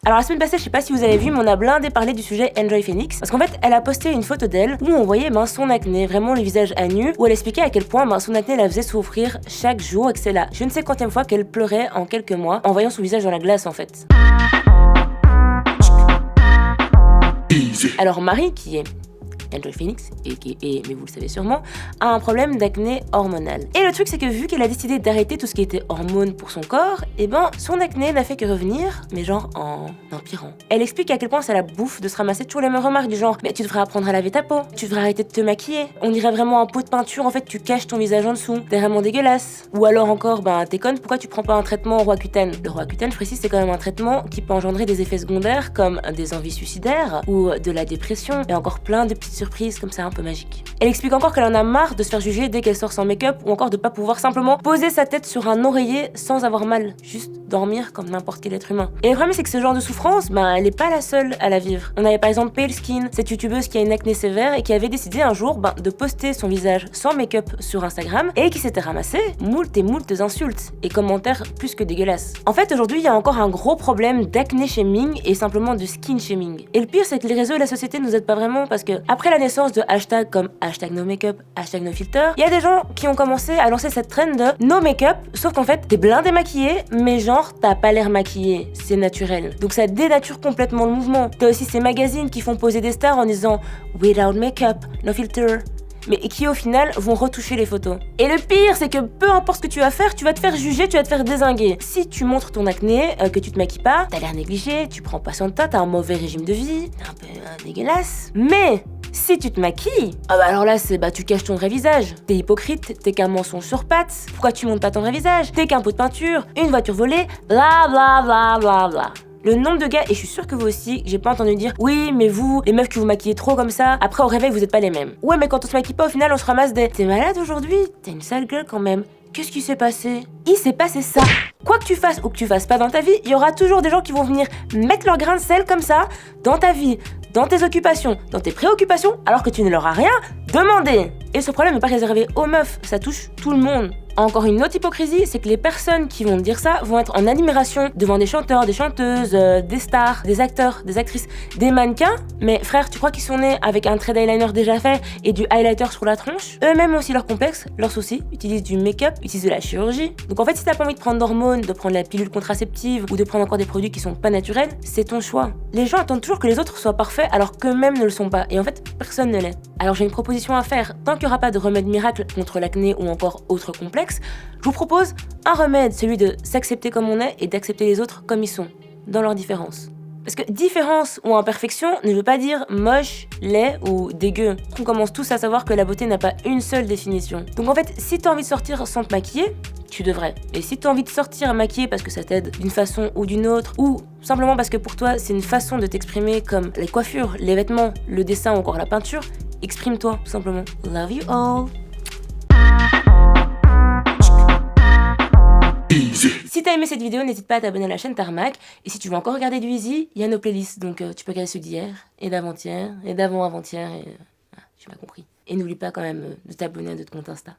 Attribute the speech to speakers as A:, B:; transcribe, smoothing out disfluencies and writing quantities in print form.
A: Alors la semaine passée, je sais pas si vous avez vu, mais on a blindé parler du sujet Enjoy Phoenix, parce qu'en fait, elle a posté une photo d'elle où on voyait son acné, vraiment le visage à nu, où elle expliquait à quel point son acné la faisait souffrir chaque jour et que c'est la je ne sais quantième fois qu'elle pleurait en quelques mois en voyant son visage dans la glace en fait. Alors Marie, qui est Enjoy Phoenix, mais vous le savez sûrement, a un problème d'acné hormonal. Et le truc c'est que vu qu'elle a décidé d'arrêter tout ce qui était hormones pour son corps, son acné n'a fait que revenir, mais genre en empirant. Elle explique à quel point ça la bouffe de se ramasser toujours les mêmes remarques du genre mais tu devrais apprendre à laver ta peau, tu devrais arrêter de te maquiller, on dirait vraiment un pot de peinture, en fait tu caches ton visage en dessous, t'es vraiment dégueulasse. Ou alors encore, t'es conne, pourquoi tu prends pas un traitement Roaccutane? Le Roaccutane, je précise, c'est quand même un traitement qui peut engendrer des effets secondaires comme des envies suicidaires ou de la dépression et encore plein de petites surprise comme ça un peu magique. Elle explique encore qu'elle en a marre de se faire juger dès qu'elle sort sans make-up ou encore de pas pouvoir simplement poser sa tête sur un oreiller sans avoir mal, juste dormir comme n'importe quel être humain. Et le problème c'est que ce genre de souffrance, elle est pas la seule à la vivre. On avait par exemple Pale Skin, cette youtubeuse qui a une acné sévère et qui avait décidé un jour de poster son visage sans make-up sur Instagram et qui s'était ramassé moult insultes et commentaires plus que dégueulasses. En fait aujourd'hui il y a encore un gros problème d'acné shaming et simplement de skin shaming. Et le pire c'est que les réseaux et la société nous aident pas vraiment parce que après la naissance de hashtags comme hashtag no make-up, hashtag no filter, il y a des gens qui ont commencé à lancer cette trend de no make-up, sauf qu'en fait t'es blindé maquillé, mais genre t'as pas l'air maquillé, c'est naturel. Donc ça dénature complètement le mouvement. T'as aussi ces magazines qui font poser des stars en disant without make-up, no filter, mais qui au final vont retoucher les photos. Et le pire, c'est que peu importe ce que tu vas faire, tu vas te faire juger, tu vas te faire dézinguer. Si tu montres ton acné, que tu te maquilles pas, t'as l'air négligé, tu prends pas soin de toi, t'as un mauvais régime de vie, t'es un peu dégueulasse. Mais si tu te maquilles, alors là c'est tu caches ton vrai visage. T'es hypocrite, t'es qu'un mensonge sur pattes. Pourquoi tu montes pas ton vrai visage? T'es qu'un pot de peinture, une voiture volée, bla bla bla bla bla. Le nombre de gars, et je suis sûre que vous aussi, j'ai pas entendu dire oui mais vous, les meufs que vous maquillez trop comme ça, après au réveil vous êtes pas les mêmes. Ouais mais quand on se maquille pas au final on se ramasse des t'es malade aujourd'hui? T'as une sale gueule quand même. Qu'est-ce qui s'est passé? Il s'est passé ça. Quoi que tu fasses ou que tu fasses pas dans ta vie, il y aura toujours des gens qui vont venir mettre leur grain de sel comme ça dans ta vie, dans tes occupations, dans tes préoccupations, alors que tu ne leur as rien demandé. Et ce problème n'est pas réservé aux meufs, ça touche tout le monde. Encore une autre hypocrisie, c'est que les personnes qui vont dire ça vont être en admiration devant des chanteurs, des chanteuses, des stars, des acteurs, des actrices, des mannequins. Mais frère, tu crois qu'ils sont nés avec un trait d'eyeliner déjà fait et du highlighter sur la tronche? Eux-mêmes ont aussi leurs complexes, leurs soucis, utilisent du make-up, utilisent de la chirurgie. Donc en fait, si t'as pas envie de prendre d'hormones, de prendre la pilule contraceptive ou de prendre encore des produits qui sont pas naturels, c'est ton choix. Les gens attendent toujours que les autres soient parfaits alors qu'eux-mêmes ne le sont pas. Et en fait, personne ne l'est. Alors j'ai une proposition à faire. Tant qu'il n'y aura pas de remède miracle contre l'acné ou encore autre complexe, je vous propose un remède, celui de s'accepter comme on est et d'accepter les autres comme ils sont, dans leurs différences. Parce que différence ou imperfection ne veut pas dire moche, laid ou dégueu. On commence tous à savoir que la beauté n'a pas une seule définition. Donc en fait, si t'as envie de sortir sans te maquiller, tu devrais. Et si t'as envie de sortir maquillée parce que ça t'aide d'une façon ou d'une autre, ou simplement parce que pour toi c'est une façon de t'exprimer comme les coiffures, les vêtements, le dessin ou encore la peinture, exprime-toi tout simplement. Love you all. Si t'as aimé cette vidéo, n'hésite pas à t'abonner à la chaîne Tarmac. Et si tu veux encore regarder du Easy, il y a nos playlists. Donc tu peux regarder ceux d'hier, et d'avant-hier, et d'avant-avant-hier, et... tu m'as compris. Et n'oublie pas quand même de t'abonner à notre compte Insta.